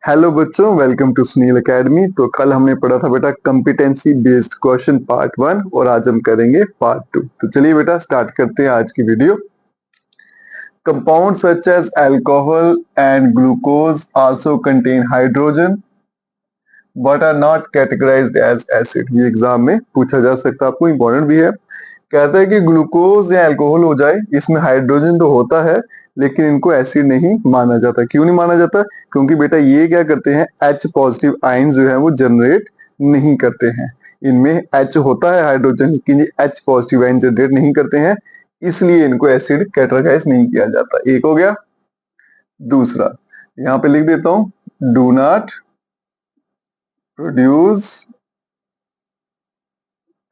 Hello बच्चों, welcome to Sunil academy. तो कल हमने पढ़ा था बेटा कॉम्पिटेंसी बेस्ड क्वेश्चन पार्ट 1 और आज हम करेंगे पार्ट 2। तो चलिए बेटा स्टार्ट करते हैं आज की video. Compound such as alcohol and glucose also contain hydrogen but are not categorised as acid. ये एग्जाम में पूछा जा सकता है, आपको इंपॉर्टेंट भी है। कहता है कि ग्लूकोज या अल्कोहल हो जाए, इसमें हाइड्रोजन तो होता है लेकिन इनको एसिड नहीं माना जाता। क्यों नहीं माना जाता? क्योंकि बेटा ये क्या करते हैं, H पॉजिटिव आयन जो है वो जनरेट नहीं करते हैं। इनमें H होता है हाइड्रोजन, लेकिन ये H पॉजिटिव आयन जनरेट नहीं करते हैं, इसलिए इनको एसिड कैटेगराइज नहीं किया जाता। एक हो गया। दूसरा यहाँ पे लिख देता हूं, do not produce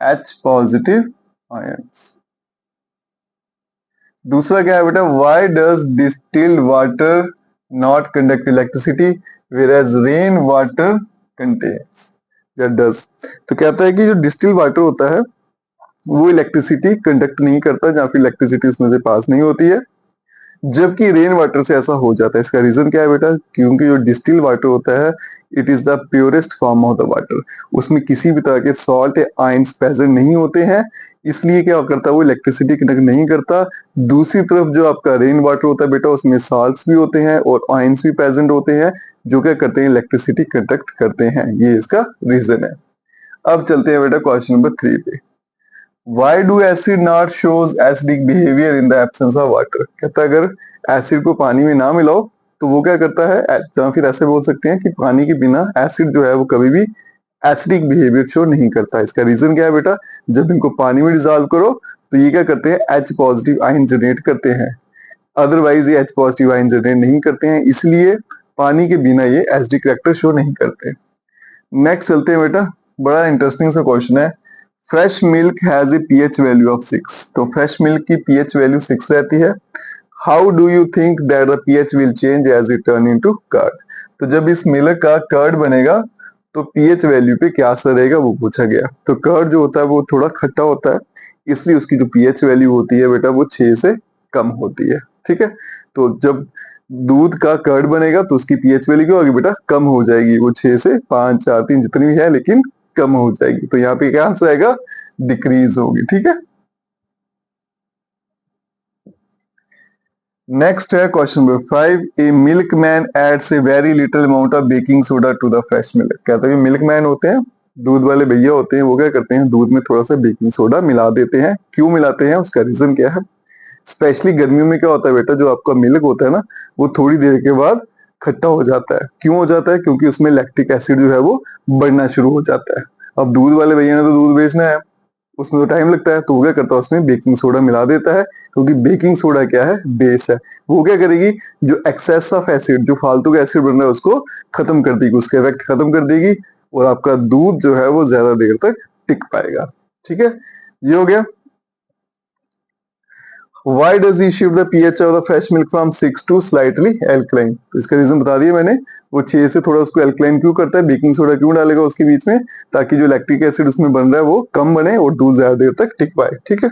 H positive ions. दूसरा क्या है बेटा, why does distilled water not conduct electricity whereas rain water contains या डज। तो कहता है कि जो डिस्टिल्ड वाटर होता है वो इलेक्ट्रिसिटी कंडक्ट नहीं करता, जहां पे इलेक्ट्रिसिटी उसमें से पास नहीं होती है, जबकि रेन वाटर से ऐसा हो जाता है। इसका रीजन क्या है बेटा? क्योंकि जो डिस्टिल वाटर होता है it is the purest form of the water, उसमें किसी भी तरह के सॉल्ट या आयंस प्रेजेंट नहीं होते हैं, इसलिए क्या करता है वो इलेक्ट्रिसिटी कंडक्ट नहीं करता। दूसरी तरफ जो आपका रेन वाटर होता है बेटा, उसमें सॉल्ट्स भी होते हैं और आयंस भी प्रेजेंट होते हैं, जो क्या करते हैं, इलेक्ट्रिसिटी कंडक्ट करते हैं। ये इसका रीजन है। अब चलते हैं बेटा क्वेश्चन नंबर 3 पे। Why do acid not shows acidic behavior in the absence of water? कहता है अगर एसिड को पानी में ना मिलाओ तो वो क्या करता है, या फिर ऐसे बोल सकते हैं कि पानी के बिना एसिड जो है वो कभी भी एसिडिक बिहेवियर शो नहीं करता। इसका रीजन क्या है बेटा? जब इनको पानी में डिजॉल्व करो तो ये क्या करते हैं, H पॉजिटिव आयन जनरेट करते हैं, अदरवाइज ये H पॉजिटिव आयन जनरेट नहीं करते हैं, इसलिए पानी के बिना ये एसिडिक कैरेक्टर शो नहीं करते। नेक्स्ट चलते हैं बेटा, बड़ा इंटरेस्टिंग सा क्वेश्चन है। Fresh milk has a pH value of 6। तो फ्रेश मिल्क की पीएच वैल्यू 6 रहती है। How do you think that the pH will change as it turn into curd? तो जब इस मिल्क का कर्ड बनेगा तो पीएच वैल्यू पे क्या असर रहेगा वो पूछा गया। तो कर्ड जो होता है वो थोड़ा खट्टा होता है, इसलिए उसकी जो पीएच वैल्यू होती है बेटा वो 6 से कम होती है। ठीक है, तो जब दूध का कर्ड बनेगा तो उसकी पीएच वैल्यू क्या होगी बेटा, कम हो जाएगी। वो 6 से 5 4 3 जितनी भी है लेकिन कम हो जाएगी। तो यहाँ पे क्या आंसर आएगा, डिक्रीज होगी। ठीक है, नेक्स्ट है question number 5। A milkman adds a very little amount of baking soda to the fresh milk. कहता है मिल्क मैन होते हैं, दूध वाले भैया होते हैं, वो क्या करते हैं, दूध में थोड़ा सा बेकिंग सोडा मिला देते हैं। क्यों मिलाते हैं, उसका रीजन क्या है? स्पेशली गर्मियों में क्या होता है बेटा, जो आपका मिल्क होता है ना वो थोड़ी देर के बाद खट्टा हो जाता है। क्यों हो जाता है? क्योंकि उसमें लैक्टिक एसिड जो है वो बढ़ना शुरू हो जाता है। अब दूध वाले भैया ने तो दूध बेचना है, उसमें तो टाइम लगता है, तो वो क्या करता है, उसमें बेकिंग सोडा मिला देता है, क्योंकि बेकिंग सोडा क्या है, बेस है। वो क्या करेगी, जो एक्सेस ऑफ एसिड, जो फालतू का एसिड बन रहा है उसको खत्म कर देगी, उसके इफेक्ट खत्म कर देगी, और आपका दूध जो है वो ज्यादा देर तक टिक पाएगा। ठीक है, ये हो गया। Why does he shift the pH of the fresh milk from 6 to slightly alkaline? तो इसका रीजन बता दिया मैंने। वो 6 से थोड़ा उसको एल्कलाइन क्यों करता है, बेकिंग सोडा क्यों डालेगा उसके बीच में, ताकि जो लैक्टिक एसिड उसमें बन रहा है वो कम बने और दूध ज्यादा देर तक टिक पाए। ठीक है,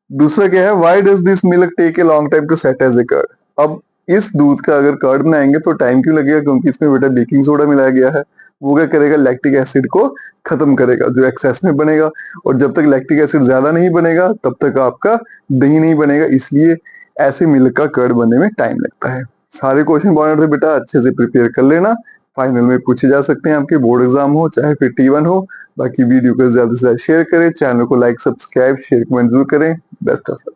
दूसरा क्या है, why does this milk take a long time to set as a curd? अब इस दूध का अगर कर्ड बनाएंगे तो टाइम क्यों लगेगा, क्योंकि इसमें बेटा बेकिंग सोडा मिलाया गया है। वो क्या करेगा, लैक्टिक एसिड को खत्म करेगा जो एक्सेस में बनेगा, और जब तक लैक्टिक एसिड ज्यादा नहीं बनेगा तब तक आपका दही नहीं बनेगा, इसलिए ऐसे मिल्क का कर्ड बनने में टाइम लगता है। सारे क्वेश्चन पॉइंट थे बेटा, अच्छे से प्रिपेयर कर लेना, फाइनल में पूछे जा सकते हैं, आपके बोर्ड एग्जाम हो चाहे फिर T1 हो। बाकी वीडियो को ज्यादा से ज्यादा शेयर करें, चैनल को लाइक सब्सक्राइब शेयर कमेंट जरूर करें। Best of luck.